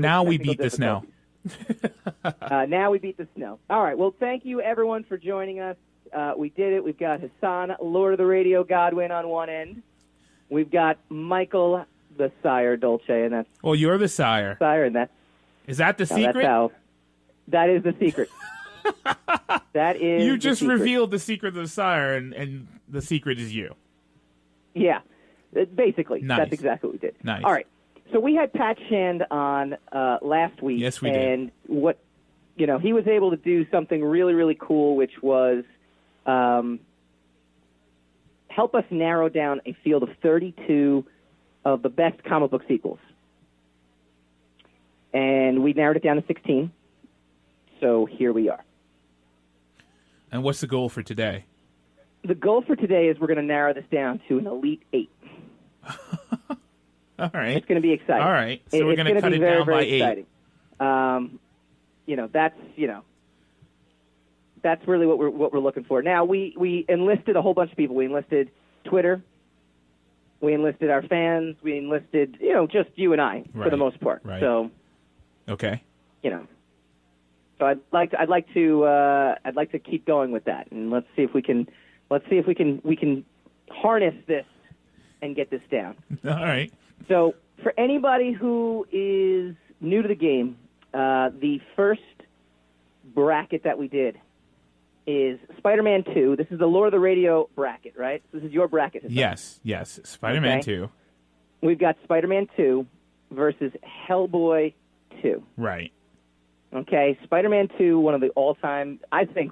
now we beat the snow. Now we beat the snow. All right. Well, thank you, everyone, for joining us. We did it. We've got Hassan, Lord of the Radio Godwin, on one end. We've got Michael, the Sire Dolce, and that's... Well, you're the Sire. And that's... Is that the secret? That is the secret. That is You just the secret. revealed the secret of the Sire, and the secret is you. Yeah. Basically. Nice. That's exactly what we did. Nice. All right. So we had Pat Shand on last week. Yes, we did. And what, he was able to do something really, really cool, which was help us narrow down a field of 32 of the best comic book sequels. And we narrowed it down to 16. So here we are. And what's the goal for today? The goal for today is we're going to narrow this down to an Elite 8. All right. It's going to be exciting. All right. So we're going to cut it very, down very by 8. Exciting. That's really what we're looking for. Now we enlisted a whole bunch of people. We enlisted Twitter. We enlisted our fans. We enlisted just you and I for the most part. Right. So okay. So I'd like to keep going with that, and let's see if we can harness this and get this down. All right. So for anybody who is new to the game, the first bracket that we did is Spider-Man 2. This is the Lord of the Radio bracket, right? This is your bracket. Yes. Spider-Man 2. We've got Spider-Man 2 versus Hellboy 2. Right. Okay, Spider-Man 2, one of the all-time, I think,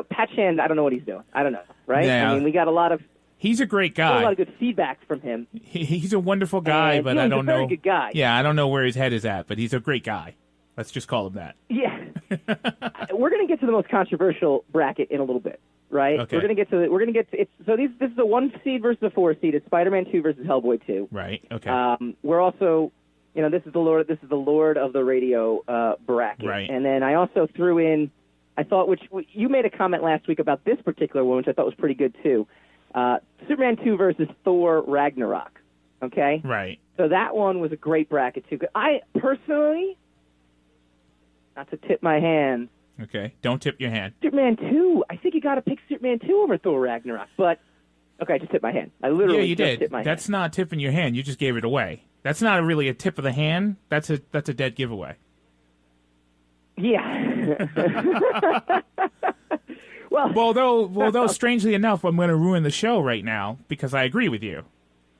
Pat Shand, I don't know what he's doing. I don't know, right? Yeah. I mean, we got a lot of... He's a great guy. A lot of good feedback from him. He's a wonderful guy, but I don't know... He's a very good guy. Yeah, I don't know where his head is at, but he's a great guy. Let's just call him that. Yeah. We're going to get to the most controversial bracket in a little bit, right? Okay. This is a 1 seed versus a 4 seed. It's Spider-Man 2 versus Hellboy 2. Right. Okay. We're also... this is the Lord of the Radio bracket. Right. And then I also threw in, you made a comment last week about this particular one, which I thought was pretty good too. Superman 2 versus Thor Ragnarok. Okay? Right. So that one was a great bracket too. I personally, not to tip my hand. Okay. Don't tip your hand. Superman 2. I think you got to pick Superman 2 over Thor Ragnarok. But okay, I just tipped my hand. I literally you just did. tipped my hand. That's not tipping your hand. You just gave it away. That's not really a tip of the hand. That's a dead giveaway. Yeah. Although strangely enough, I'm going to ruin the show right now because I agree with you.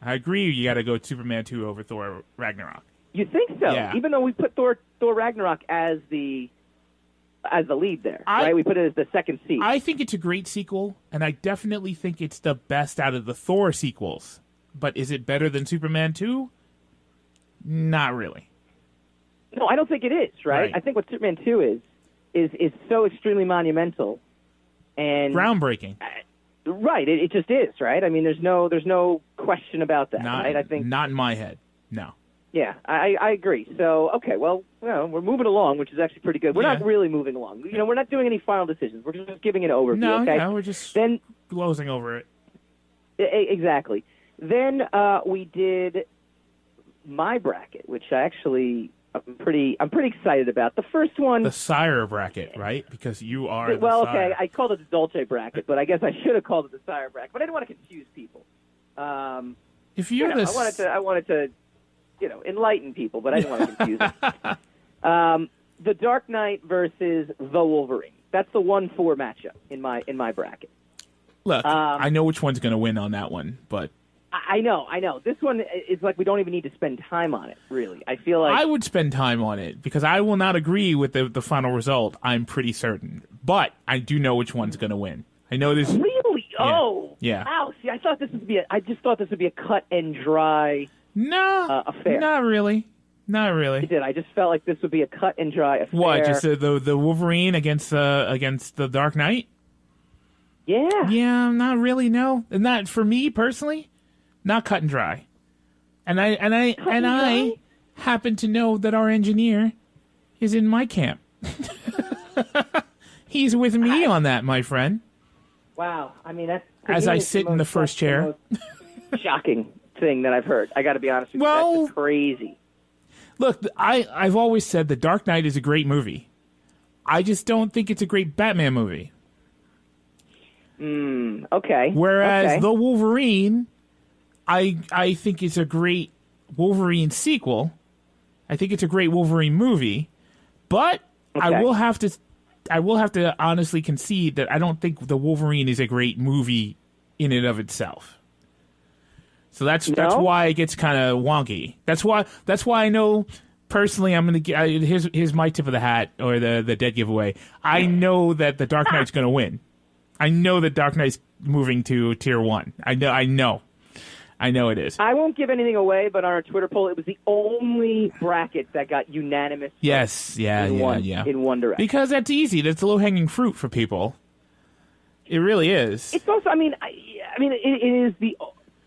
I agree you got to go Superman 2 over Thor Ragnarok. You think so? Yeah. Even though we put Thor Ragnarok as the lead there, right? We put it as the second seed. I think it's a great sequel, and I definitely think it's the best out of the Thor sequels. But is it better than Superman 2? Not really. No, I don't think it is, right? I think what Superman 2 is so extremely monumental and groundbreaking. Right, it just is, right? I mean, there's no question about that, right? I think not in my head. No. Yeah, I agree. So, okay, well, we're moving along, which is actually pretty good. We're not really moving along. We're not doing any final decisions. We're just giving an overview, no, okay? No, we're just glozing over it. Exactly. Then we did my bracket, which I'm pretty excited about. The first one, the Sire bracket, right? Because you are. Well, the Sire. okay, I called it the Dolce bracket, but I guess I should have called it the Sire bracket. But I didn't want to confuse people. If you're I wanted to, enlighten people, but I didn't want to confuse them. The Dark Knight versus the Wolverine. That's the 1-4 matchup in my bracket. Look, I know which one's going to win on that one, but. I know. This one is like we don't even need to spend time on it, really. I feel like... I would spend time on it, because I will not agree with the final result, I'm pretty certain. But I do know which one's going to win. I know this... Really? Yeah. Oh! Yeah. Wow, see, I just thought this would be a cut and dry affair. Not really. Not really. I did. I just felt like this would be a cut and dry affair. What, just the Wolverine against the Dark Knight? Yeah. Yeah, not really, no. Not for me, personally. Not cut and dry. And I happen to know that our engineer is in my camp. He's with me on that, my friend. Wow. I mean, that's... As I sit in the first chair. Shocking thing that I've heard. I got to be honest with you. That's just crazy. Look, I've always said The Dark Knight is a great movie. I just don't think it's a great Batman movie. Okay. Whereas okay. The Wolverine, I think it's a great Wolverine sequel. I think it's a great Wolverine movie, but Okay. I will have to honestly concede that I don't think The Wolverine is a great movie in and of itself. So that's why it gets kind of wonky. That's why I know personally I'm going to here's my tip of the hat or the dead giveaway. I know that The Dark Knight's going to win. I know that Dark Knight's moving to tier 1. I know it is. I won't give anything away, but on our Twitter poll, it was the only bracket that got unanimous. Yes, in one direction. Because that's easy. That's low hanging fruit for people. It really is. It's also, it is the.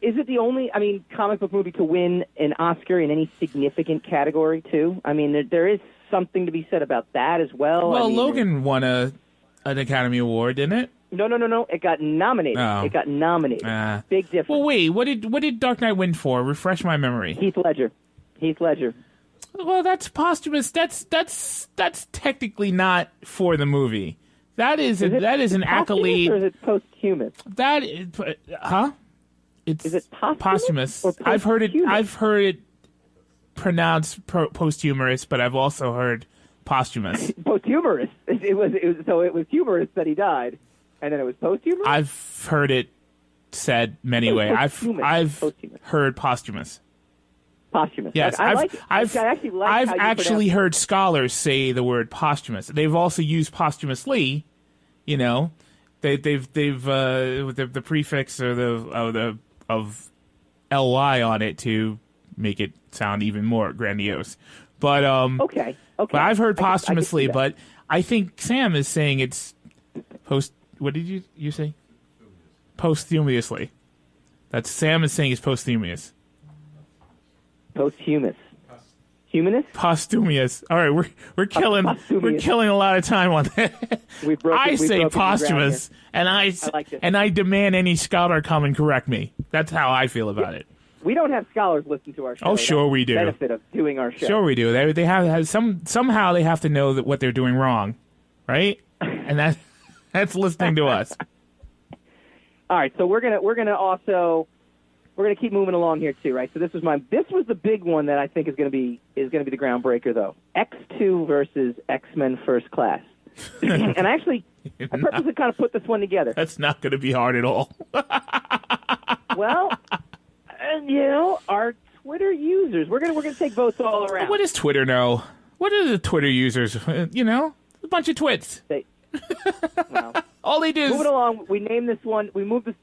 Is it the only, comic book movie to win an Oscar in any significant category too? I mean, there is something to be said about that as well. Well, Logan won an Academy Award, didn't it? No. It got nominated. Oh. It got nominated. Big difference. Well, wait. What did Dark Knight win for? Refresh my memory. Heath Ledger. Well, that's posthumous. That's technically not for the movie. That is an accolade. Or is it posthumous? That is, huh? Is it posthumous? Or I've heard it pronounced posthumous, but I've also heard posthumous. Posthumous. It was humorous that he died, and then it was posthumous. I've heard it said many ways. I've heard posthumous. Posthumous. Yes, I've actually heard scholars say the word posthumous. They've also used posthumously. You know, they've with the prefix or the of ly on it to make it sound even more grandiose. But okay. But I've heard posthumously. But I think Sam is saying it's post. What did you say? Posthumously. That's Sam is saying it's posthumous. Posthumous. Humanist? Posthumous. All right, we're killing a lot of time on that. I say posthumous, and I demand any scholar come and correct me. That's how I feel about it. We don't have scholars listen to our show. Oh, sure we do. Benefit of doing our show. Sure we do. They have somehow they have to know that what they're doing wrong, right? And that's listening to us. All right, so we're gonna keep moving along here too, right? So this was the big one that I think is gonna be the groundbreaker though. X2 versus X-Men First Class. And I purposely kind of put this one together. That's not gonna be hard at all. Well, our Twitter users, we're gonna take votes all around. What does Twitter know? What are the Twitter users? A bunch of twits. Well, all they do is moving along. We named this one.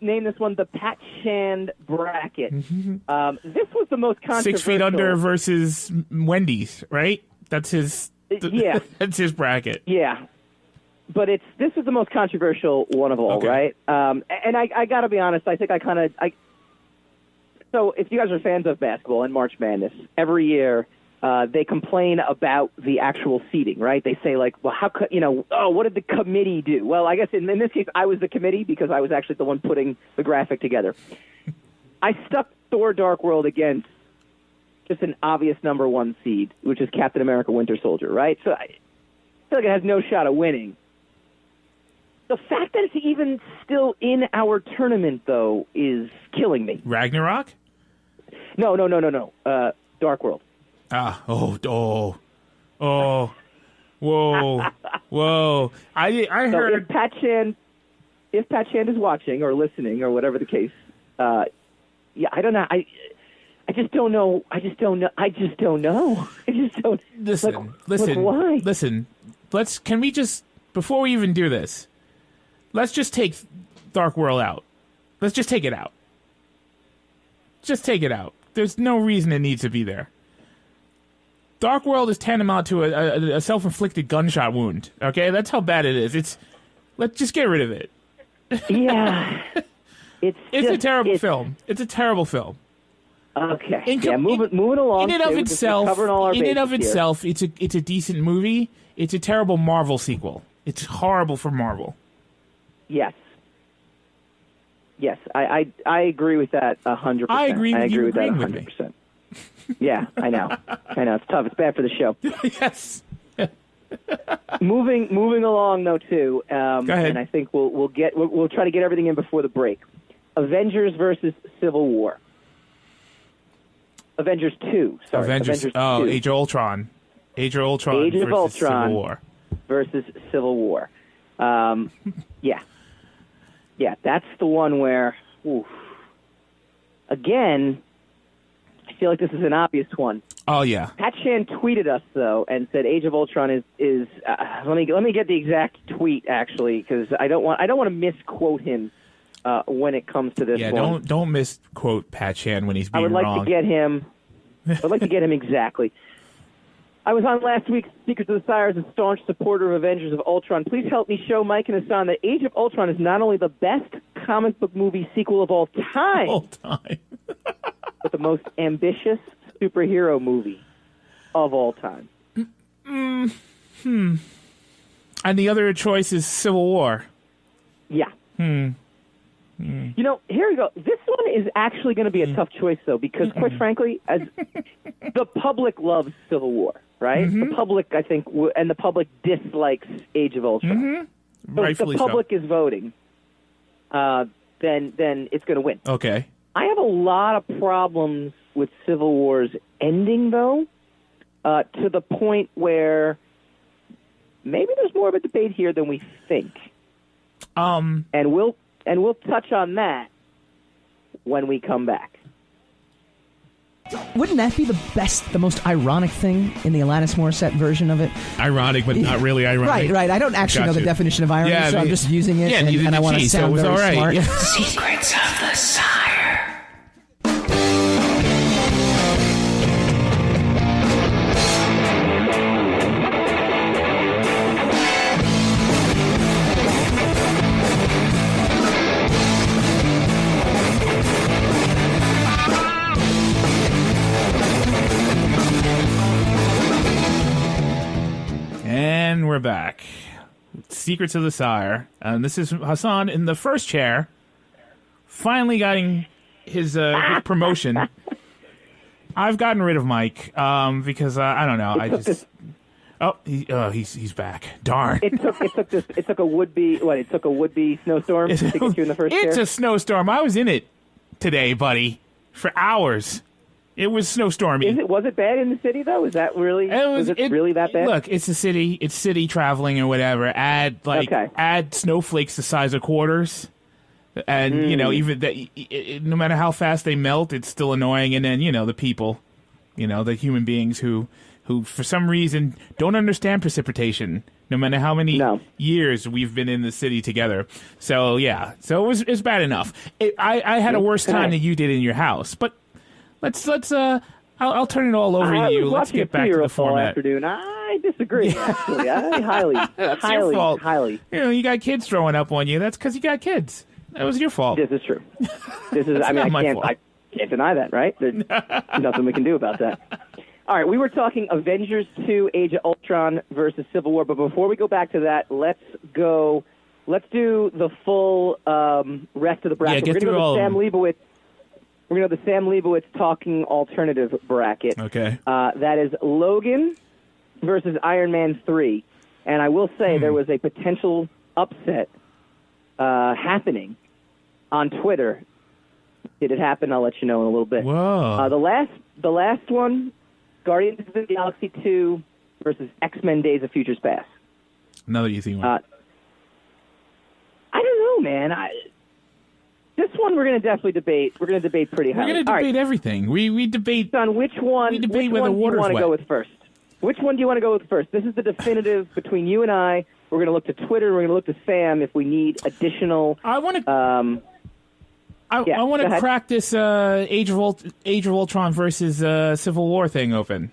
Name this one the Pat Shand bracket. Mm-hmm. This was the most controversial. 6 Feet Under versus Wendy's, right? That's his. Yeah, that's his bracket. Yeah, but this is the most controversial one of all, okay. Right? And I got to be honest. I think So if you guys are fans of basketball and March Madness, every year. They complain about the actual seating, right? They say, like, well, how could, what did the committee do? Well, I guess in this case, I was the committee because I was actually the one putting the graphic together. I stuck Thor Dark World against just an obvious number one seed, which is Captain America Winter Soldier, right? So I feel like it has no shot of winning. The fact that it's even still in our tournament, though, is killing me. Ragnarok? No. Dark World. Whoa. I heard. If Pat Shand is watching or listening or whatever the case, I don't know. I just don't know. Listen. Why? Listen. Can we just, before we even do this, let's just take Dark World out. Let's just take it out. Just take it out. There's no reason it needs to be there. Dark World is tantamount to a self-inflicted gunshot wound. Okay, that's how bad it is. Let's just get rid of it. Yeah, it's a terrible film. It's a terrible film. Okay, moving along. In and of itself, it's a decent movie. It's a terrible Marvel sequel. It's horrible for Marvel. Yes, I agree with that 100%. I agree with you with that agreeing with me. Yeah, I know. It's tough. It's bad for the show. Yes. Moving along though too. Go ahead. And I think we'll try to get everything in before the break. Avengers versus Civil War. Avengers 2. Sorry. Avengers 2. Age of Ultron. Age of Ultron Age of versus Ultron Civil War. Versus Civil War. Yeah, that's the one where, again, I feel like this is an obvious one. Oh yeah. Pat Chan tweeted us though and said Age of Ultron is let me get the exact tweet actually because I don't want to misquote him when it comes to this one. Yeah, don't misquote Pat Chan when he's being wrong. I'd like to get him exactly. I was on last week's Secrets of the Sire as a staunch supporter of Avengers of Ultron. Please help me show Mike and Hassan that Age of Ultron is not only the best comic book movie sequel of all time, but the most ambitious superhero movie of all time. And the other choice is Civil War. Yeah. You know, here we go. This one is actually going to be a tough choice, though, because, quite frankly, as the public loves Civil War, right? The public, I think, and the public dislikes Age of Ultron. So if the public is voting, then it's going to win. Okay. I have a lot of problems with Civil War's ending, though, to the point where maybe there's more of a debate here than we think. And we'll touch on that when we come back. Wouldn't that be the most ironic thing in the Alanis Morissette version of it? Ironic, but not really ironic. Right. I don't actually know the definition of irony, so I'm just using it, and I want to sound very smart. Yeah. Secrets of the Sire. And we're back. Secrets of the Sire. And this is Hassan in the first chair, finally getting his promotion. I've gotten rid of Mike because I don't know. He's back. Darn. It took a would-be snowstorm to get you in the first chair? It's a snowstorm. I was in it today, buddy, for hours. It was snowstormy. Was it bad in the city though? Is that really? Was it really that bad? Look, it's a city. It's city traveling or whatever. Add snowflakes the size of quarters, and even that. No matter how fast they melt, it's still annoying. And then the people, the human beings who for some reason don't understand precipitation. No matter how many years we've been in the city together. So yeah, so it's bad enough. I had a worse time than you did in your house, but. I'll turn it all over to you. Let's get back to the format. Afternoon. I disagree. Actually, That's your fault. You got kids throwing up on you. That's because you got kids. That was your fault. This is true. I can't deny that. Right? There's nothing we can do about that. All right, we were talking Avengers 2: Age of Ultron versus Civil War, but before we go back to that, let's do the full rest of the bracket. Yeah, we're going to go with Sam Leibowitz. We're going to have the Sam Leibowitz talking alternative bracket. Okay. That is Logan versus Iron Man 3. And I will say there was a potential upset happening on Twitter. Did it happen? I'll let you know in a little bit. Whoa. The last one, Guardians of the Galaxy 2 versus X-Men Days of Futures Past. Another easy one. I don't know, man. This one we're going to definitely debate. We're going to debate pretty highly. We're going to debate everything. We debate on which one. We debate which where one the water's do you want wet. to go with first? Which one do you want to go with first? This is the definitive between you and I. We're going to look to Twitter. We're going to look to Sam if we need additional. I want to. I want to crack this Age of Ultron versus Civil War thing open.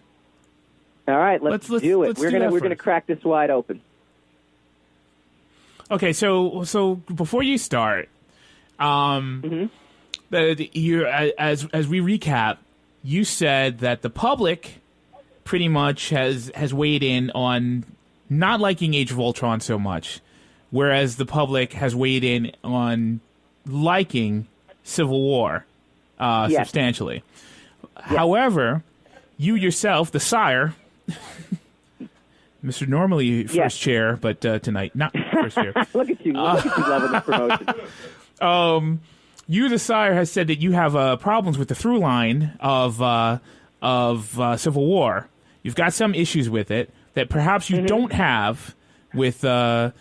All right, let's do it. We're gonna crack this wide open. Okay, so before you start. As we recap, you said that the public pretty much has weighed in on not liking Age of Ultron so much, whereas the public has weighed in on liking Civil War substantially. However, you yourself, the sire, Mr. Normally first chair, but tonight not first chair. Look at you! Look at you loving the promotion. You, the sire, has said that you have problems with the through line of Civil War. You've got some issues with it that perhaps you don't have with Age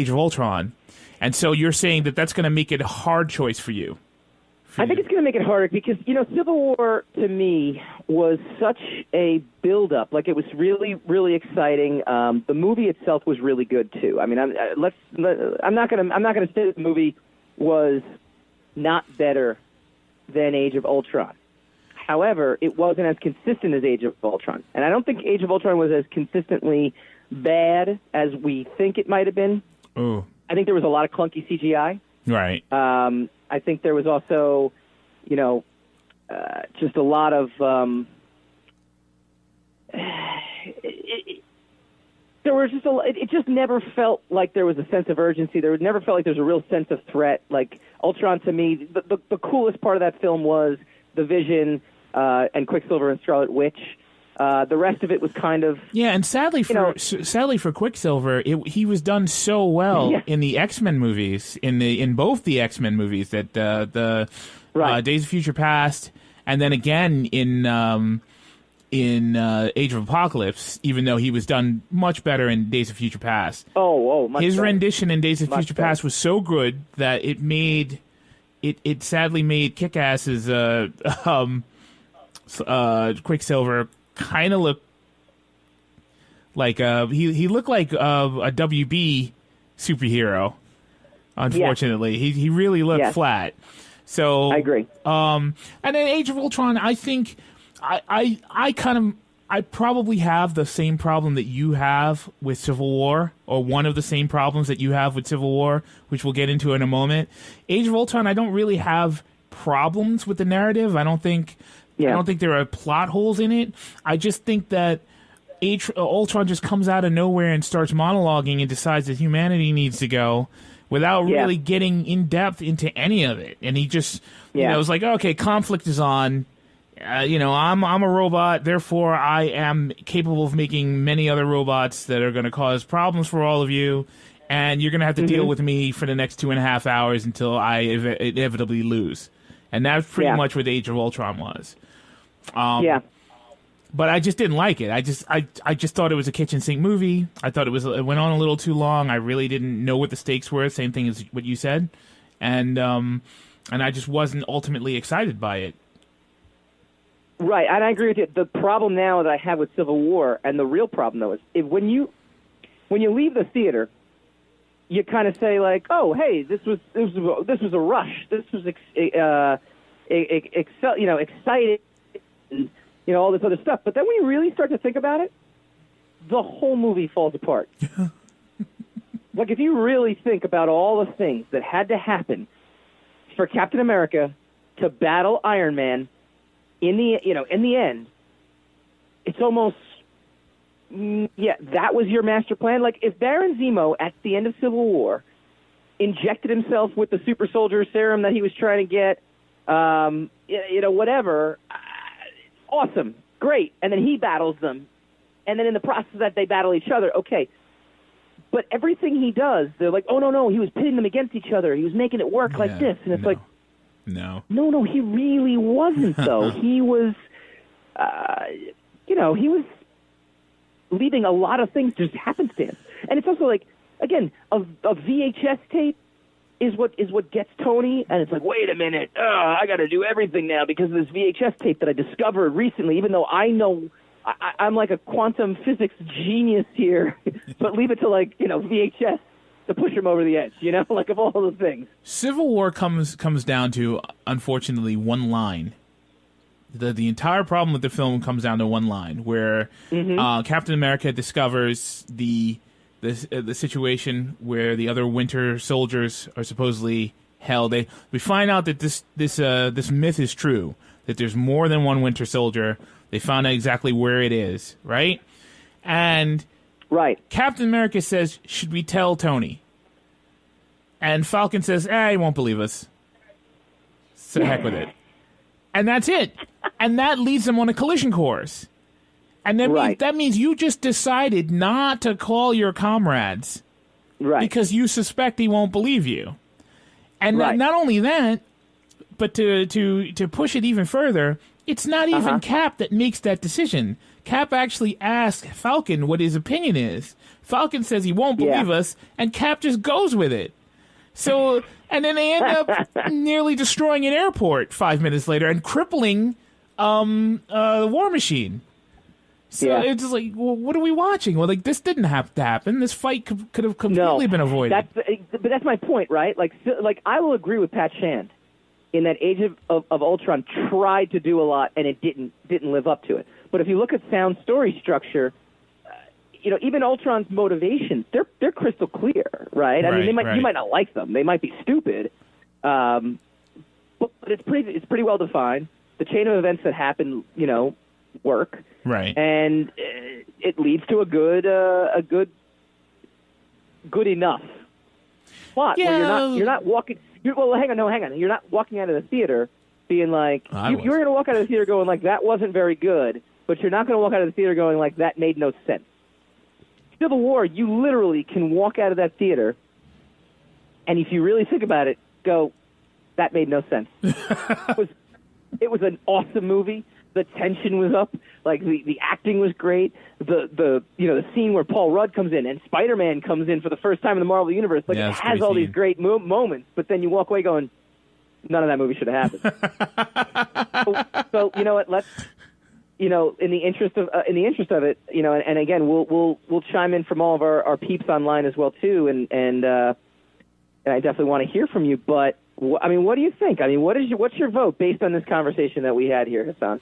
of Ultron, and so you're saying that that's going to make it a hard choice for you. I think it's going to make it harder because, Civil War, to me, was such a build-up. Like, it was really, really exciting. The movie itself was really good, too. I mean, I'm not going to say that the movie was not better than Age of Ultron. However, it wasn't as consistent as Age of Ultron. And I don't think Age of Ultron was as consistently bad as we think it might have been. Ooh. I think there was a lot of clunky CGI. Right. I think there was also, just a lot of there was just it just never felt like there was a sense of urgency. There never felt like there was a real sense of threat. Like Ultron, to me, the coolest part of that film was the Vision and Quicksilver and Scarlet Witch. The rest of it was kind of and sadly for Quicksilver, he was done so well in the X-Men movies, in both the X-Men movies, that Days of Future Past, and then again in Age of Apocalypse. Even though he was done much better in Days of Future Past, much his better. rendition in Days of Future Past was so good that it sadly made Kick-Ass's Quicksilver kind of look like he looked like a WB superhero. Unfortunately, he really looked flat. So I agree. And then Age of Ultron, I think I probably have the same problem that you have with Civil War, or one of the same problems that you have with Civil War, which we'll get into in a moment. Age of Ultron, I don't really have problems with the narrative. I don't think there are plot holes in it. I just think that Ultron just comes out of nowhere and starts monologuing and decides that humanity needs to go without really getting in depth into any of it. And he just, was like, okay, conflict is on. I'm a robot, therefore I am capable of making many other robots that are going to cause problems for all of you, and you're going to have to deal with me for the next 2.5 hours until I inevitably lose. And that's pretty much what Age of Ultron was. But I just didn't like it. I just thought it was a kitchen sink movie. I thought it went on a little too long. I really didn't know what the stakes were. Same thing as what you said, and I just wasn't ultimately excited by it. Right, and I agree with you. The problem now that I have with Civil War, and the real problem though, is when you leave the theater, you kind of say like, "Oh, hey, this was a rush. This was exciting." All this other stuff. But then when you really start to think about it, the whole movie falls apart. Like, if you really think about all the things that had to happen for Captain America to battle Iron Man, in the end, it's almost, that was your master plan. Like, if Baron Zemo, at the end of Civil War, injected himself with the super soldier serum that he was trying to get, whatever, awesome, great. And then he battles them. And then in the process of that, they battle each other. Okay. But everything he does, they're like, oh, no, he was pitting them against each other. He was making it work like this. And it's like, no, he really wasn't, though. He was, he was leaving a lot of things just happenstance. And it's also like, again, a VHS tape is what gets Tony, and it's like, wait a minute, I got to do everything now because of this VHS tape that I discovered recently, even though I know I'm like a quantum physics genius here, but leave it to VHS to push him over the edge, like of all the things. Civil War comes down to, unfortunately, one line. The entire problem with the film comes down to one line, where Captain America discovers the situation where the other Winter Soldiers are supposedly held. We find out that this myth is true, that there's more than one Winter Soldier. They found out exactly where it is, right? And Captain America says, should we tell Tony? And Falcon says, he won't believe us. So heck with it. And that's it. And that leads them on a collision course. And that means you just decided not to call your comrades. Right. Because you suspect he won't believe you. And not only that, but to push it even further, it's not even Cap that makes that decision. Cap actually asks Falcon what his opinion is. Falcon says he won't believe us, and Cap just goes with it. So, and then they end up nearly destroying an airport 5 minutes later and crippling the War Machine. So it's just like, well, what are we watching? Well, like, this didn't have to happen. This fight could have completely been avoided. But that's my point, right? Like I will agree with Pat Shand in that Age of Ultron tried to do a lot and it didn't live up to it. But if you look at sound story structure, even Ultron's motivations, they're crystal clear, right? I mean, you might not like them. They might be stupid. But it's pretty well defined. The chain of events that happen, work. Right. And it leads to a good enough plot where you're not walking. Hang on. You're not walking out of the theater being like you're going to walk out of the theater going like that wasn't very good, but you're not going to walk out of the theater going like that made no sense. Civil War, you literally can walk out of that theater, and if you really think about it, go, that made no sense. It was an awesome movie. The tension was up, like the acting was great. The scene where Paul Rudd comes in and Spider-Man comes in for the first time in the Marvel Universe, it has all these great moments. But then you walk away going, none of that movie should have happened. so you know what? Let's in the interest of it, and again, we'll chime in from all of our peeps online as well too, and I definitely want to hear from you. But I mean, what do you think? I mean, what's your vote based on this conversation that we had here, Hassan?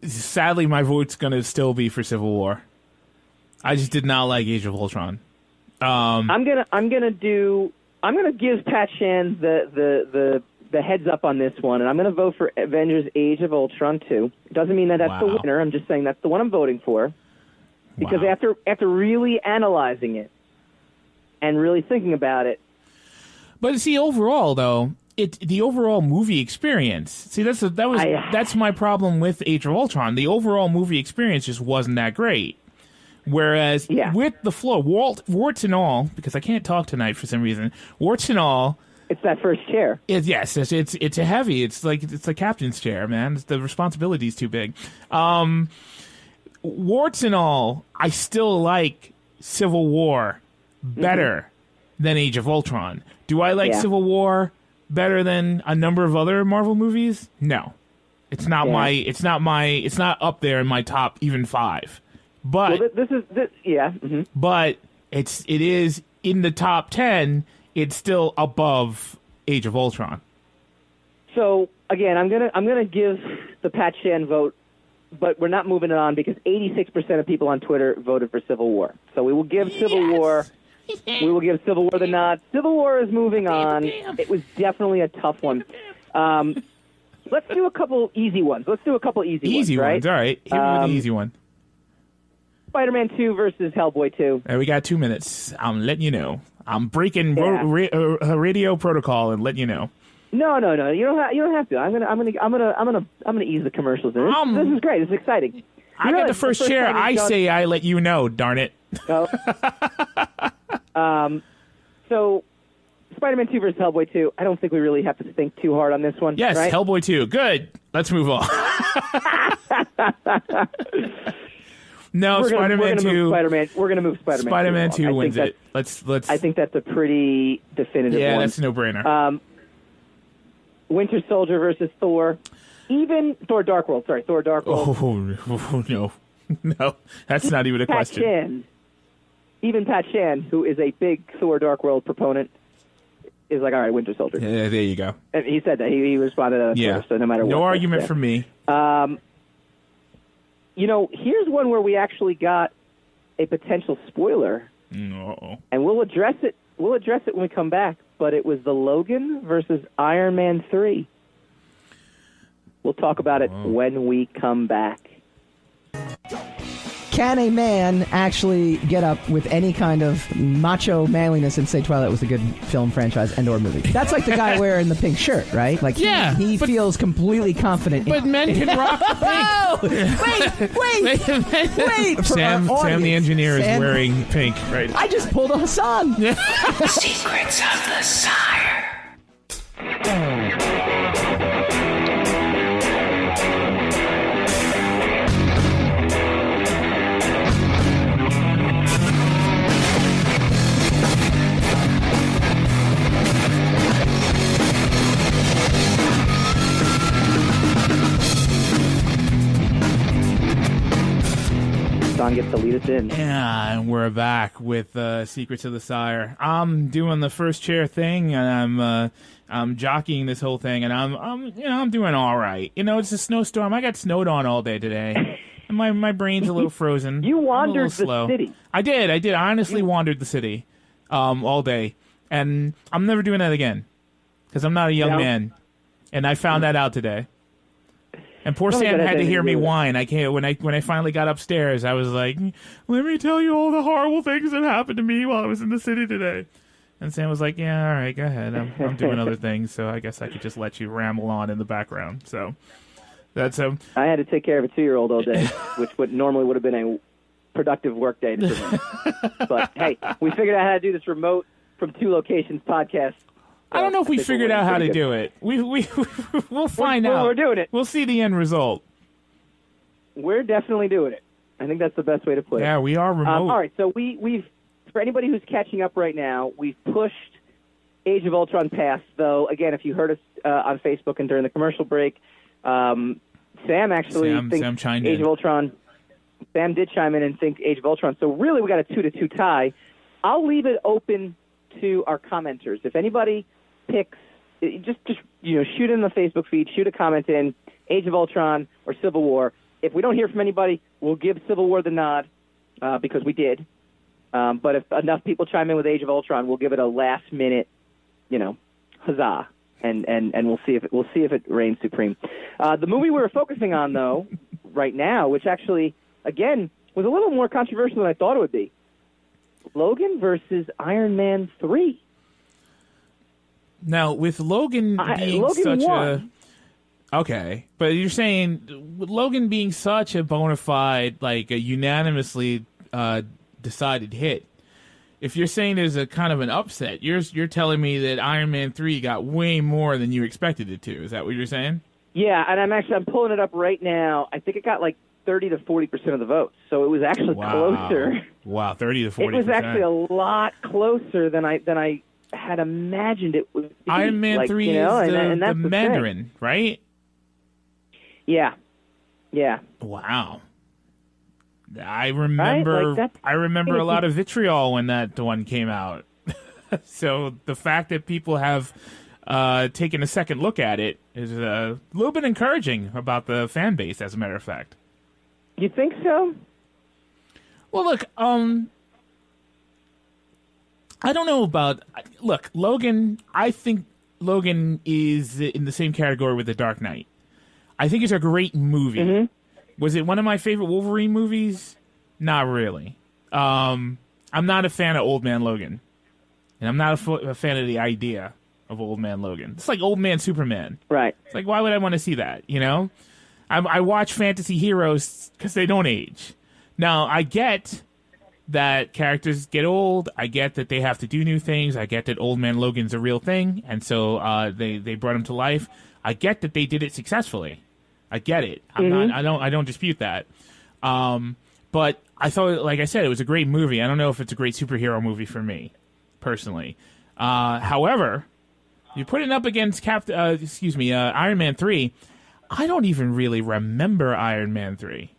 Sadly, my vote's going to still be for Civil War. I just did not like Age of Ultron. I'm gonna give Pat Shand the heads up on this one, and I'm going to vote for Avengers: Age of Ultron 2. Doesn't mean that that's the winner. I'm just saying that's the one I'm voting for because after really analyzing it and really thinking about it. But see, overall, though, the overall movie experience. See, that's my problem with Age of Ultron. The overall movie experience just wasn't that great. Whereas with the flow, warts and all, because I can't talk tonight for some reason, warts and all. It's that first chair. It's a heavy. It's the captain's chair, man. The responsibility's too big. Warts and all, I still like Civil War better than Age of Ultron. Do I like Civil War better than a number of other Marvel movies? No. It's not it's not up there in my top even 5. But But it is in the top 10, it's still above Age of Ultron. So again, I'm gonna give the Pat Shand vote, but we're not moving it on because 86% of people on Twitter voted for Civil War. So we will give Civil War. We will give Civil War the nod. Civil War is moving on. It was definitely a tough one. Let's do a couple easy ones. Easy ones, all right. Hit me with the easy one. Spider-Man 2 versus Hellboy 2. We got 2 minutes. I'm letting you know. I'm breaking radio protocol and letting you know. No. You don't have to. I'm gonna ease the commercials in. This is great. This is exciting. I got the first chair. I say I let you know. Darn it. Oh. So, Spider-Man 2 versus Hellboy 2. I don't think we really have to think too hard on this one. Yes, right? Hellboy 2. Good. Let's move on. No, Spider-Man 2. We're going to move Spider-Man 2. Spider-Man 2 wins it. Let's. I think that's a pretty definitive one. Yeah, that's a no-brainer. Winter Soldier versus Thor. Even Thor Dark World. Sorry, Thor Dark World. Oh no. No, that's not even a question. Even Pat Shand, who is a big Thor Dark World proponent, is like, all right, Winter Soldier. Yeah, there you go. And he said that. He responded to that. Yeah. So no matter what. No argument from me. Here's one where we actually got a potential spoiler. Uh-oh. And we'll address it. We'll address it when we come back. But it was the Logan versus Iron Man 3. We'll talk about it when we come back. Can a man actually get up with any kind of macho manliness and say Twilight was a good film franchise and or movie? That's like the guy wearing the pink shirt, right? Like he feels completely confident. But men can rock the pink. Wait. Sam the engineer is wearing pink right now. I just pulled a Hassan. Secrets of the Sire. Gets to lead us in. Yeah, and we're back with Secrets of the Sire. I'm doing the first chair thing, and I'm jockeying this whole thing, and I'm doing all right. It's a snowstorm. I got snowed on all day today, and my brain's a little frozen. You wandered the city. I did. I honestly wandered the city all day, and I'm never doing that again because I'm not a young man, and I found that out today. And poor Sam had to hear me whine. I can't. When I finally got upstairs, I was like, "Let me tell you all the horrible things that happened to me while I was in the city today." And Sam was like, "Yeah, all right, go ahead. I'm doing other things, so I guess I could just let you ramble on in the background." So that's I had to take care of a 2-year-old all day, which normally would have been a productive work day to him. But hey, we figured out how to do this remote from 2 locations podcast. I don't know if we figured out how to do it. We'll find out. We're doing it. We'll see the end result. We're definitely doing it. I think that's the best way to put it. Yeah, we are remote. All right, so we've for anybody who's catching up right now, we've pushed Age of Ultron past. Though again, if you heard us on Facebook and during the commercial break, Sam thinks Age of Ultron. Sam did chime in and think Age of Ultron. So really, we got a 2-2 tie. I'll leave it open to our commenters. If anybody picks, just shoot in the Facebook feed, shoot a comment in Age of Ultron or Civil War. If we don't hear from anybody, we'll give Civil War the nod because we did. But if enough people chime in with Age of Ultron, we'll give it a last minute, huzzah, and we'll see if it reigns supreme. The movie we're focusing on though right now, which actually again was a little more controversial than I thought it would be, Logan versus Iron Man 3. Now, with Logan being such won. Okay, but you're saying with Logan being such a bona fide, like a unanimously decided hit, if you're saying there's a kind of an upset, you're telling me that Iron Man 3 got way more than you expected it to. Is that what you're saying? Yeah, and I'm pulling it up right now. I think it got like 30 to 40% of the votes, so it was actually closer. Wow, 30 to 40%. It was actually a lot closer than I had imagined it would be. Iron Man 3 is the Mandarin, right? Yeah. Wow. I remember. Right? I remember a lot of vitriol when that one came out. So the fact that people have taken a second look at it is a little bit encouraging about the fan base. As a matter of fact. You think so? Well, look. I don't know about. Look, Logan. I think Logan is in the same category with The Dark Knight. I think it's a great movie. Mm-hmm. Was it one of my favorite Wolverine movies? Not really. I'm not a fan of Old Man Logan, and I'm not a fan of the idea of Old Man Logan. It's like Old Man Superman. Right. It's like, why would I want to see that? I watch fantasy heroes because they don't age. Now, I get that characters get old. I get that they have to do new things. I get that Old Man Logan's a real thing, and so they brought him to life. I get that they did it successfully. I get it. I don't dispute that. But I thought, like I said, it was a great movie. I don't know if it's a great superhero movie for me, personally. However, you put it up against Iron Man 3. I don't even really remember Iron Man 3.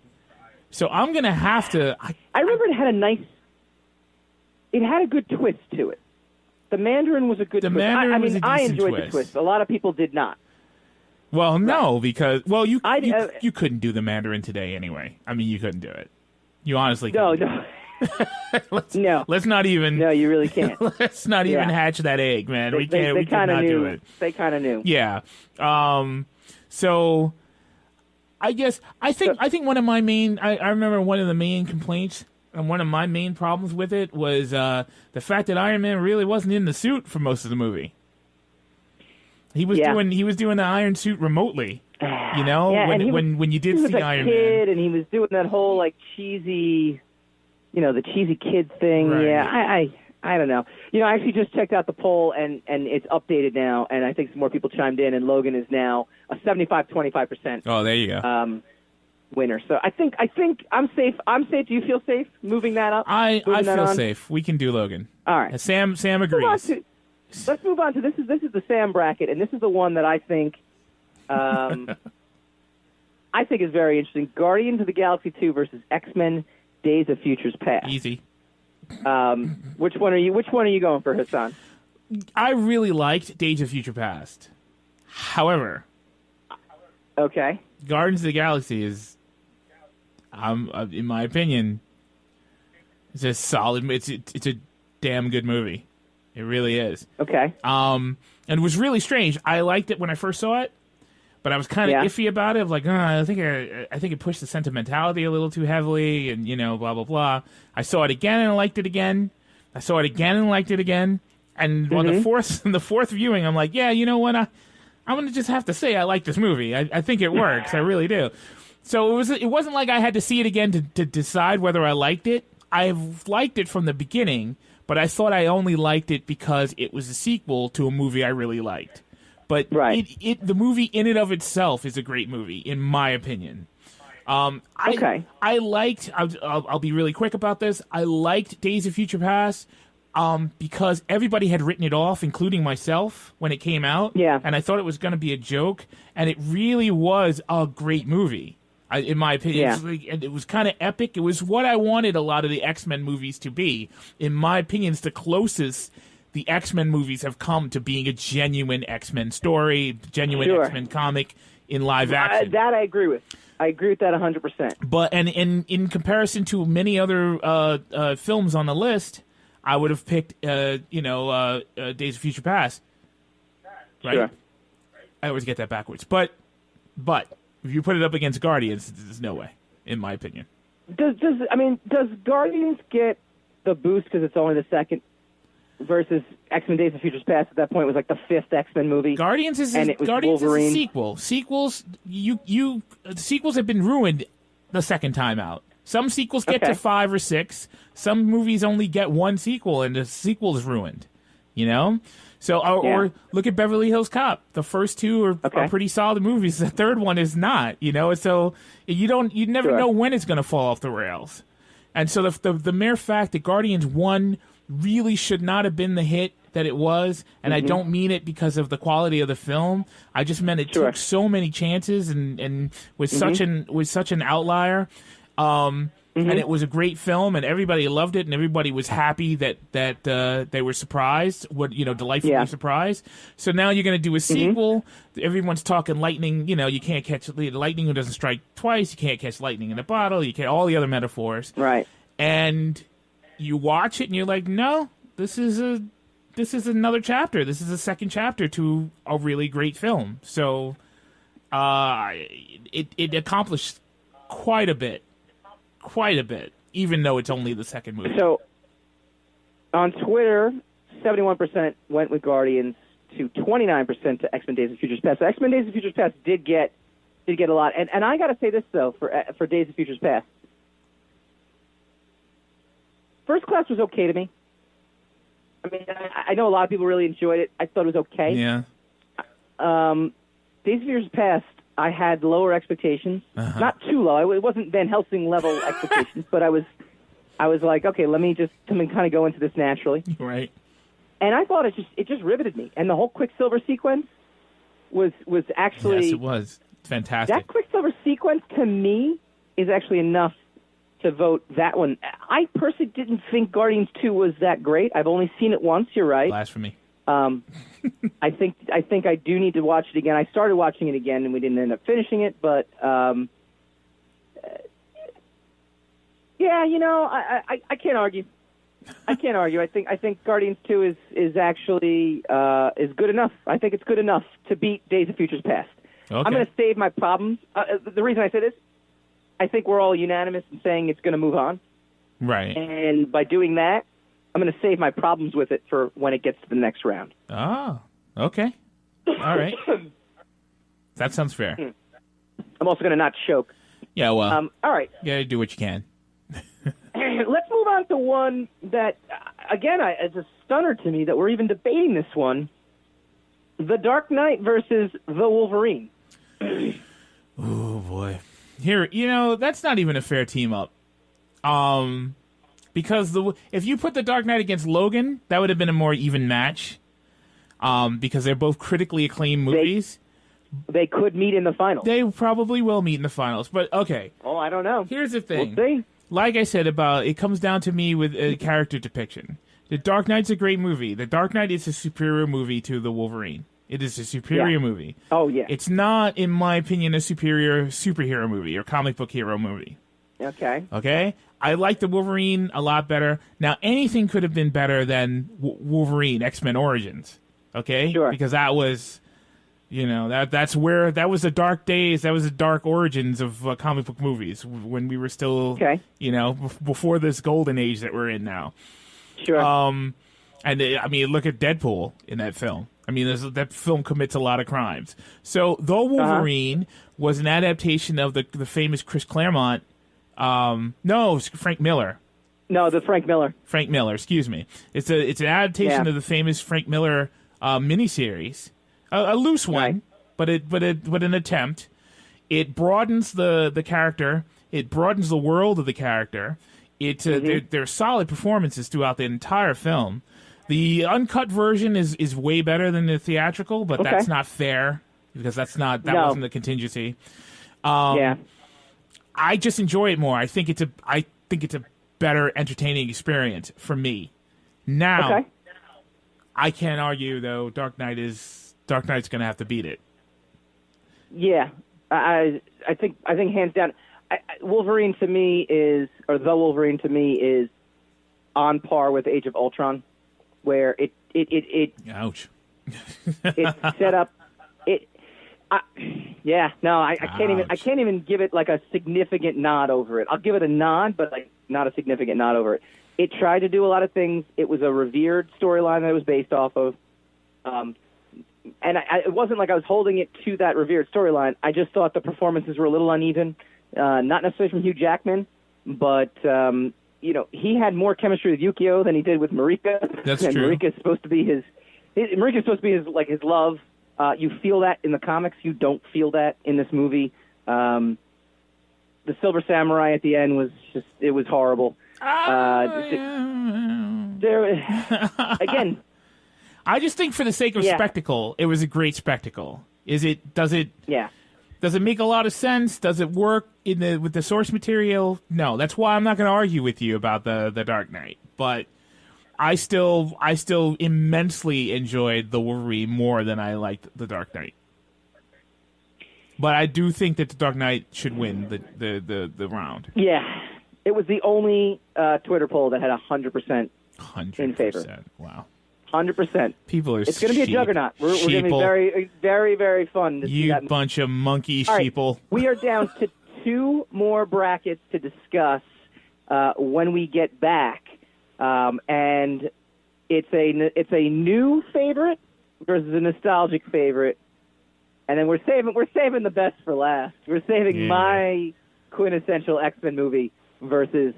So I'm going to have to... I remember it had a good twist to it. The Mandarin was a good twist. I enjoyed the twist. A lot of people did not. Well, no, because... Well, you couldn't do the Mandarin today anyway. I mean, you couldn't do it. You honestly couldn't. No. Let's not even... No, you really can't. Let's not even hatch that egg, man. We can't. We cannot do it. They kind of knew. Yeah. So I think one of my main I remember one of the main complaints and one of my main problems with it was the fact that Iron Man really wasn't in the suit for most of the movie. He was doing the iron suit remotely. You know, when you did see Iron Man. He was a kid, and he was doing that whole like cheesy, the cheesy kid thing. Right. Yeah, I don't know. I actually just checked out the poll, and it's updated now, and I think some more people chimed in, and Logan is now a 75-25%. Oh, there you go. Winner. So I think I'm safe. Do you feel safe moving that up? I feel safe. We can do Logan. All right. Sam agrees. Let's move on to this is the Sam bracket, and this is the one that I think is very interesting. Guardians of the Galaxy 2 versus X-Men: Days of Futures Past. Easy. Which one are you going for, Hassan? I really liked Days of Future Past. However, okay, Guardians of the Galaxy is, in my opinion, it's a solid. It's a damn good movie. It really is. Okay. And it was really strange. I liked it when I first saw it, but I was kind of iffy about it. Like, I think it pushed the sentimentality a little too heavily, and blah blah blah. I saw it again and I liked it again. I saw it again and liked it again. And on the fourth viewing, I'm like, yeah, you know what? I'm gonna just have to say I like this movie. I think it works. I really do. So it wasn't like I had to see it again to decide whether I liked it. I've liked it from the beginning, but I thought I only liked it because it was a sequel to a movie I really liked. But the movie in and of itself is a great movie, in my opinion. I liked. I'll be really quick about this. I liked Days of Future Past because everybody had written it off, including myself, when it came out. Yeah. And I thought it was going to be a joke, and it really was a great movie. In my opinion, it was kind of epic. It was what I wanted a lot of the X-Men movies to be. In my opinion, it's the closest the X-Men movies have come to being a genuine X-Men story, genuine X-Men comic in live action. That I agree with. I agree with that 100%. But and in comparison to many other films on the list, I would have picked Days of Future Past. Right? Sure. I always get that backwards. But if you put it up against Guardians, there's no way, in my opinion. Does Guardians get the boost because it's only the second versus X-Men: Days of Futures Past at that point was like the fifth X-Men movie? Guardians is a sequel. Sequels sequels have been ruined the second time out. Some sequels get to 5 or 6. Some movies only get one sequel, and the sequel is ruined. So, or look at Beverly Hills Cop. The first two are pretty solid movies. The third one is not. So you never know when it's going to fall off the rails. And so the mere fact that Guardians 1 really should not have been the hit that it was, and I don't mean it because of the quality of the film. I just meant it took so many chances and was such an outlier. And it was a great film, and everybody loved it, and everybody was happy that they were surprised, delightfully surprised. So now you're going to do a sequel. Everyone's talking lightning. You can't catch lightning who doesn't strike twice. You can't catch lightning in a bottle. You can't all the other metaphors. Right. And you watch it, and you're like, no, this is another chapter. This is a second chapter to a really great film. So it accomplished quite a bit, even though it's only the second movie. So on Twitter, 71% went with Guardians to 29% to X-Men: Days of Futures Past. So X-Men: Days of Futures Past did get a lot. And I got to say this, though, for Days of Futures Past. First Class was okay to me. I mean, I know a lot of people really enjoyed it. I thought it was okay. Yeah. Days of Futures Past, I had lower expectations. Not too low. It wasn't Van Helsing level expectations, but I was like, okay, let me kind of go into this naturally. Right. And I thought it just riveted me. And the whole Quicksilver sequence was actually... Yes, it was. Fantastic. That Quicksilver sequence, to me, is actually enough to vote that one. I personally didn't think Guardians 2 was that great. I've only seen it once, you're right. Blasphemy. I think I do need to watch it again. I started watching it again, and we didn't end up finishing it. But I can't argue. I can't argue. I think Guardians 2 is actually is good enough. I think it's good enough to beat Days of Futures Past. I'm going to save my problems. The reason I say this, I think we're all unanimous in saying it's going to move on. Right. And by doing that, I'm going to save my problems with it for when it gets to the next round. Oh, okay. All right. That sounds fair. I'm also going to not choke. Yeah, well. All right. You got to do what you can. Let's move on to one that, again, it's a stunner to me that we're even debating this one. The Dark Knight versus the Wolverine. Oh, boy. Here, that's not even a fair team up. Because if you put the Dark Knight against Logan, that would have been a more even match. Because they're both critically acclaimed movies. They could meet in the finals. They probably will meet in the finals, but okay. Oh, I don't know. Here's the thing. We'll see. Like I said, it comes down to me with a character depiction. The Dark Knight's a great movie. The Dark Knight is a superior movie to the Wolverine. It is a superior movie. Oh, yeah. It's not, in my opinion, a superior superhero movie or comic book hero movie. Okay? I like the Wolverine a lot better. Now, anything could have been better than Wolverine, X-Men Origins. Okay? Sure. Because that was, that was the dark days, that was the dark origins of comic book movies when we were still, before this golden age that we're in now. Sure. Look at Deadpool in that film. That film commits a lot of crimes. So, though Wolverine was an adaptation of the famous Chris Claremont, Frank Miller. No, the Frank Miller. Frank Miller, excuse me. It's an adaptation of the famous Frank Miller miniseries, a loose one, but an attempt. It broadens the character. It broadens the world of the character. There's solid performances throughout the entire film. The uncut version is way better than the theatrical, but that's not fair because wasn't the contingency. I just enjoy it more. I think it's a better entertaining experience for me. Now, I can't argue though. Dark Knight's going to have to beat it. Yeah, I think hands down, Wolverine to me is on par with Age of Ultron, where it ouch. It's set up. I can't even give it like a significant nod over it. I'll give it a nod, but like not a significant nod over it. It tried to do a lot of things. It was a revered storyline that it was based off of, and it wasn't like I was holding it to that revered storyline. I just thought the performances were a little uneven, not necessarily from Hugh Jackman, but he had more chemistry with Yukio than he did with Marika. That's and true. Marika's supposed to be his love. You feel that in the comics. You don't feel that in this movie. The Silver Samurai at the end was horrible. Again, I just think for the sake of spectacle, it was a great spectacle. Does it make a lot of sense? Does it work with the source material? No. That's why I'm not going to argue with you about the Dark Knight. But I still immensely enjoyed the Wolverine more than I liked the Dark Knight. But I do think that the Dark Knight should win the round. Yeah. It was the only Twitter poll that had 100% in favor. Wow. 100%. People are It's going to be a juggernaut. We're going to be very, very, very fun to see that. You bunch of monkey All sheeple. right. We are down to 2 more brackets to discuss when we get back. And it's a new favorite versus a nostalgic favorite. And then we're saving the best for last. We're saving my quintessential X-Men movie versus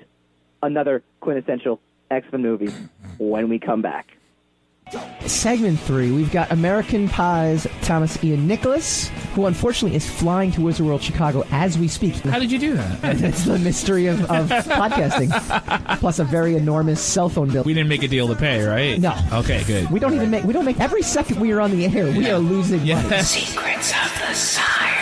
another quintessential X-Men movie when we come back. Segment 3, we've got American Pie's Thomas Ian Nicholas, who unfortunately is flying to Wizard World Chicago as we speak. How did you do that? That's the mystery of podcasting. Plus a very enormous cell phone bill. We didn't make a deal to pay, right? No. Okay, good. We don't make every second we are on the air, we are losing money. Secrets of the Sire.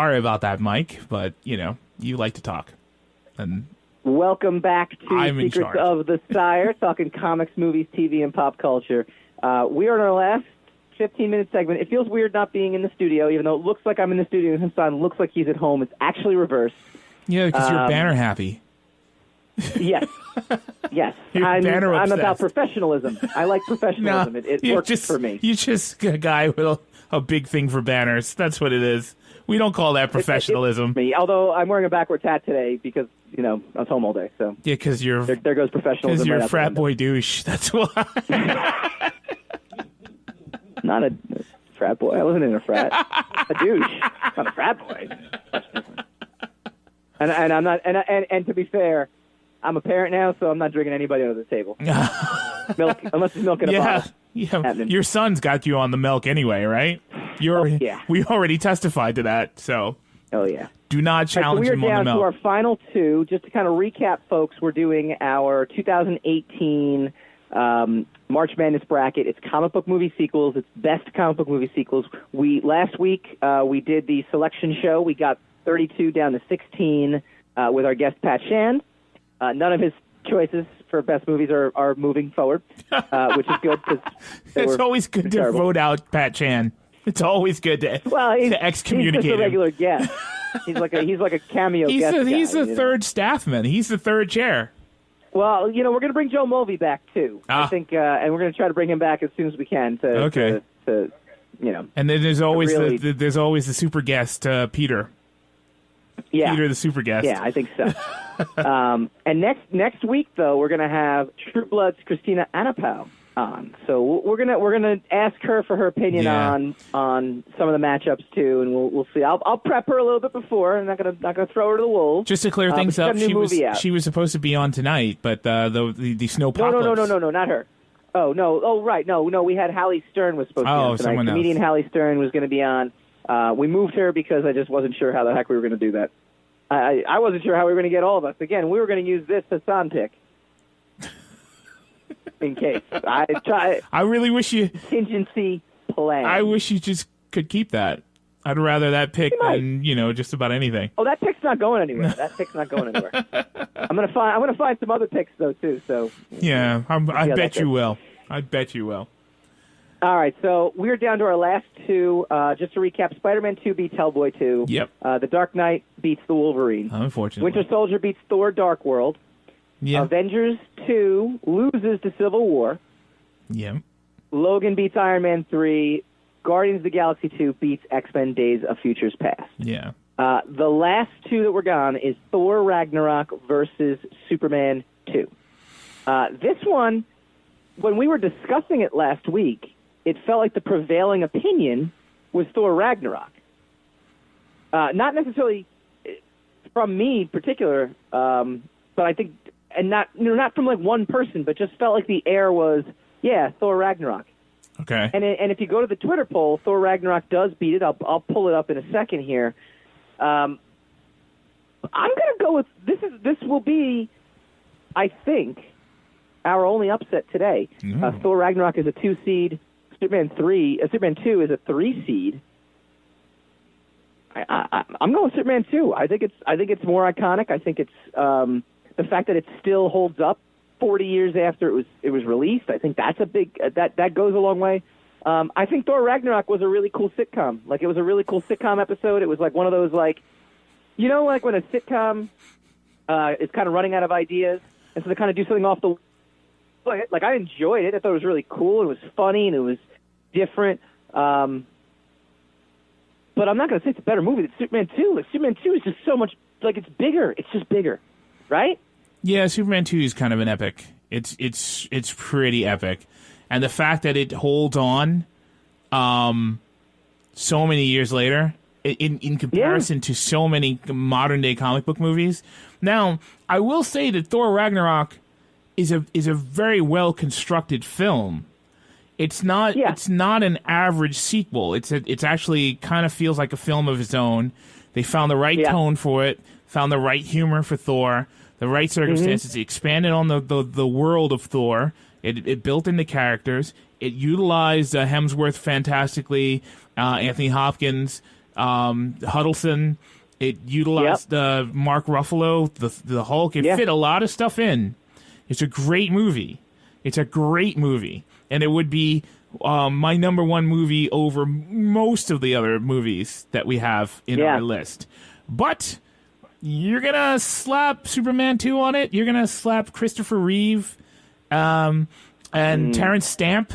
sorry about that, Mike, but you like to talk. And welcome back to I'm in Secrets charge. of the Sire, talking comics, movies, TV, and pop culture. We are in our last 15-minute segment. It feels weird not being in the studio, even though it looks like I'm in the studio and Hassan looks like he's at home. It's actually reversed. Yeah, because you're banner happy. Yes. Yes. You're I'm banner-obsessed. about professionalism. I like professionalism. It works for me. You're just a guy with a big thing for banners. That's what it is. We don't call that professionalism. It's me. Although I'm wearing a backwards hat today because, I was home all day. So yeah, because you're... There goes professionalism. Because you're right a out frat the window. boy douche. That's why. Not a frat boy. I wasn't in a frat. A douche. Not a frat boy. And I'm not. And to be fair, I'm a parent now, so I'm not drinking anybody under the table. Milk, unless it's milk in a bottle. Yeah. Your son's got you on the milk anyway, right? Yeah. We already testified to that, so. Oh yeah. Do not challenge him on the We are down milk. to our final two. Just to kind of recap, folks, we're doing our 2018 March Madness bracket. It's comic book movie sequels. It's best comic book movie sequels. Last week we did the selection show. We got 32 down to 16 with our guest Pat Shand. None of his choices for best movies are moving forward, which is good. It's always good to vote out Pat Chan. It's always good to excommunicate he's just a him. regular guest. He's like a cameo guest. He's guy, the third staffman. He's the third chair. Well, we're going to bring Joe Mulvey back too. I think, and we're going to try to bring him back as soon as we can. To And then there's always really, there's always the super guest Peter. Yeah, Peter the super guest. Yeah, I think so. And next week though, we're going to have True Blood's Christina Anapau on. So we're gonna ask her for her opinion on some of the matchups too, and we'll see. I'll prep her a little bit before. I'm not gonna throw her to the wolves. Just to clear things up, she was supposed to be on tonight, but the Snowpocalypse. No, not her. Oh no! Oh right, no. We had Hallie Stern was supposed to be on tonight. Someone else. Comedian Hallie Stern was going to be on. We moved her because I just wasn't sure how the heck we were going to do that. I wasn't sure how we were going to get all of us. Again, we were going to use this Hassan pick. In case. I really wish you... Contingency plan. I wish you just could keep that. I'd rather that pick than, just about anything. Oh, that pick's not going anywhere. I'm gonna find some other picks, though, too. So yeah, I bet you will. I bet you will. All right, so we're down to our last two. Just to recap, Spider-Man 2 beats Hellboy 2. Yep. The Dark Knight beats The Wolverine. Unfortunately. Winter Soldier beats Thor Dark World. Yeah. Avengers 2 loses to Civil War. Yeah. Logan beats Iron Man 3. Guardians of the Galaxy 2 beats X-Men Days of Futures Past. Yeah. The last two that were gone is Thor Ragnarok versus Superman 2. This one, when we were discussing it last week, it felt like the prevailing opinion was Thor Ragnarok. Not necessarily from me in particular, but I think, and not from like one person, but just felt like the air was, Thor Ragnarok. Okay. And if you go to the Twitter poll, Thor Ragnarok does beat it. I'll pull it up in a second here. I'm going to go with this will be, I think, our only upset today. Thor Ragnarok is a 2 seed. Superman 2 is a 3 seed. I'm going with Superman 2. I think it's more iconic. I think it's the fact that it still holds up 40 years after it was released. I think that's a big that goes a long way. I think Thor Ragnarok was a really cool sitcom. Like, it was a really cool sitcom episode. It was like one of those, like, like when a sitcom is kind of running out of ideas, and so they kind of do something off the... Like, I enjoyed it. I thought it was really cool. It was funny, and it was different. But I'm not going to say it's a better movie than Superman 2. Like, Superman 2 is just so much... Like, it's bigger. It's just bigger. Right? Yeah, Superman 2 is kind of an epic. It's pretty epic. And the fact that it holds on so many years later in comparison to so many modern-day comic book movies. Now, I will say that Thor Ragnarok is a very well-constructed film. It's not an average sequel. It's actually kind of feels like a film of its own. They found the right tone for it, found the right humor for Thor, the right circumstances. It expanded on the world of Thor. It built in the characters. It utilized Hemsworth fantastically, Anthony Hopkins, Huddleston. It utilized Mark Ruffalo, the Hulk. It fit a lot of stuff in. It's a great movie. And it would be my number one movie over most of the other movies that we have in our list. But you're going to slap Superman 2 on it. You're going to slap Christopher Reeve and Terrence Stamp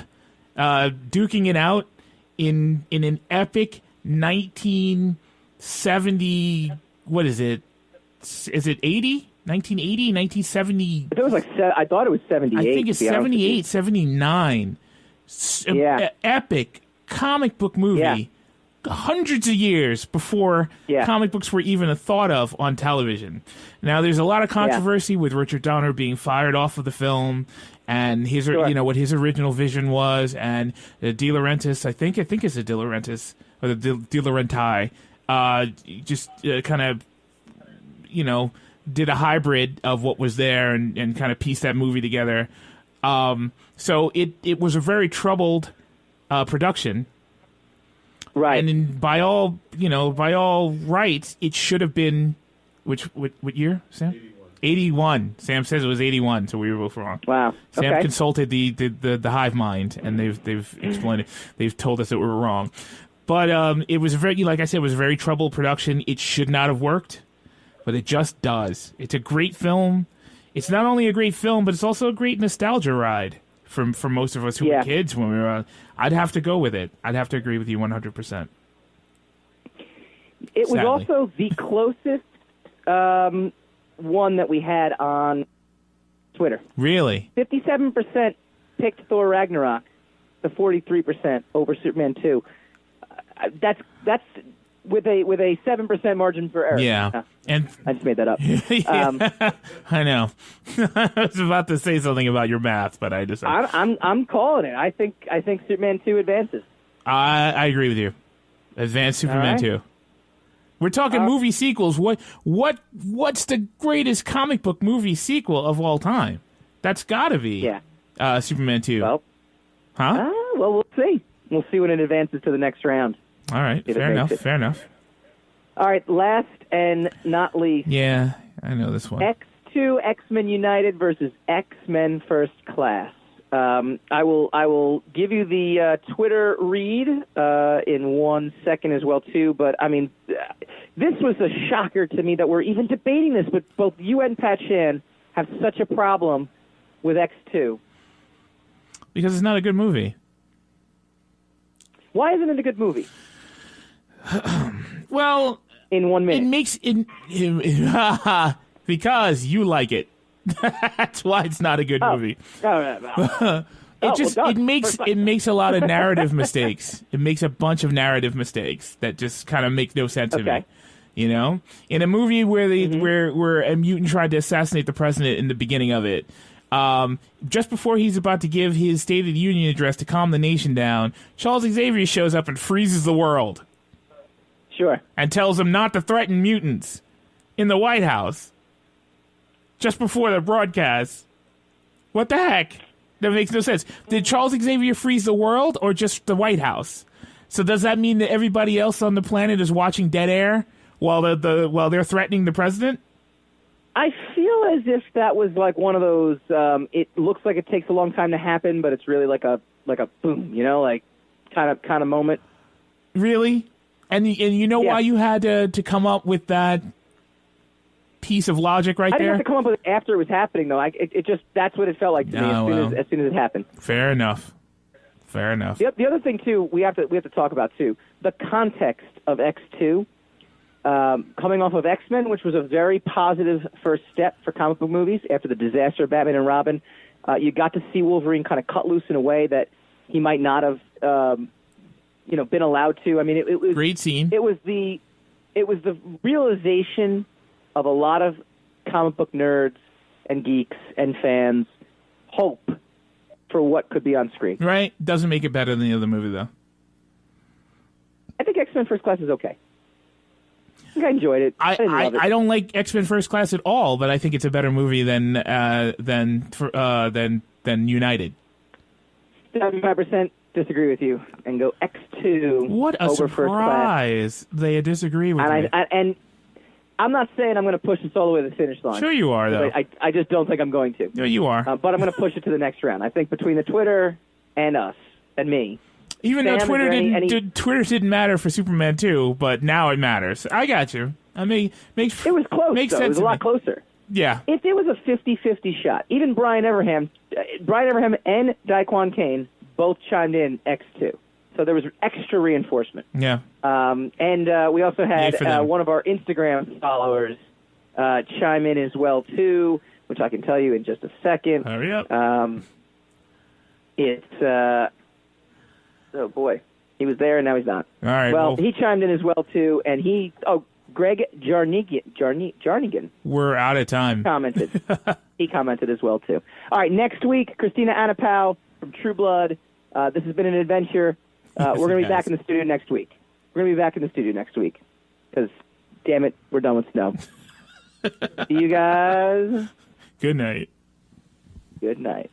duking it out in an epic 1970, what is it? Is it 80? 1980, 1970? It was I thought it was 78. I think it's 78, 79. Epic comic book movie. Hundreds of years before comic books were even a thought of on television. Now, there's a lot of controversy with Richard Donner being fired off of the film, and his, what his original vision was, and De Laurentiis, I think it's the De Laurentiis or the De Laurenti, just kind of, did a hybrid of what was there and kind of pieced that movie together. So it was a very troubled production. Right. And by all rights, it should have been, what year, Sam? 81. Sam says it was 81, so we were both wrong. Wow. Sam consulted the hive mind, and they've explained it. They've told us that we were wrong. But it was like I said, it was a very troubled production. It should not have worked, but it just does. It's a great film. It's not only a great film, but it's also a great nostalgia ride for most of us who were kids when we were. I'd have to go with it. I'd have to agree with you 100%. It was also the closest one that we had on Twitter. Really? 57% picked Thor Ragnarok, the 43% over Superman 2. That's with a 7% margin for error. Yeah, and I just made that up. I know. I was about to say something about your math, but I decided I'm calling it. I think Superman 2 advances. I agree with you. Advance Superman 2. We're talking movie sequels. What's the greatest comic book movie sequel of all time? That's got to be Superman 2. Well, huh? Well, we'll see. We'll see when it advances to the next round. All right, fair enough. All right, last and not least. Yeah, I know this one. X2 X-Men United versus X-Men First Class. I will give you the Twitter read in 1 second as well too. But I mean, this was a shocker to me that we're even debating this. But both you and Pat Shan have such a problem with X2 because it's not a good movie. Why isn't it a good movie? Well, in 1 minute, it makes it because you like it. That's why it's not a good movie. It makes a lot of narrative mistakes. It makes a bunch of narrative mistakes that just kind of make no sense to me. You know, in a movie where where a mutant tried to assassinate the president in the beginning of it. Just before he's about to give his State of the Union address to calm the nation down, Charles Xavier shows up and freezes the world. Sure. And tells him not to threaten mutants in the White House. Just before the broadcast. What the heck? That makes no sense. Did Charles Xavier freeze the world or just the White House? So does that mean that everybody else on the planet is watching dead air while they're threatening the president? I feel as if that was like one of those. It looks like it takes a long time to happen, but it's really like a boom, like kind of moment. Really, and you know why you had to come up with that piece of logic right there? I didn't have to come up with it after it was happening, though. It just that's what it felt like to me as soon as it happened. Fair enough. The other thing too, we have to talk about too, the context of X2. Coming off of X-Men, which was a very positive first step for comic book movies after the disaster of Batman and Robin, you got to see Wolverine kind of cut loose in a way that he might not have, been allowed to. I mean, it was great scene. It was the realization of a lot of comic book nerds and geeks and fans' hope for what could be on screen. Right? Doesn't make it better than the other movie, though. I think X-Men First Class is okay. I think I enjoyed it. I don't like X-Men First Class at all, but I think it's a better movie than United. 75% disagree with you and go X2. What a over surprise! They disagree with me. And I'm not saying I'm going to push this all the way to the finish line. Sure you are, though. I just don't think I'm going to. No, you are. But I'm going to push it to the next round. I think between the Twitter and us and me. Even Sam, though Twitter Twitter didn't matter for Superman 2, but now it matters. I got you. I mean, it was close. Makes though. sense. It was a lot closer. Yeah. If it was a 50-50 shot, even Brian Everham and Daquan Kane both chimed in X2. So there was extra reinforcement. Yeah. And we also had one of our Instagram followers chime in as well, too, which I can tell you in just a second. Hurry up. Oh, boy. He was there, and now he's not. All right. Well, he chimed in as well, too, and Greg Jarnigan. We're out of time. Commented. He commented as well, too. All right, next week, Christina Anapau from True Blood. This has been an adventure. We're going to be back in the studio next week. Because, damn it, we're done with snow. See you guys. Good night. Good night.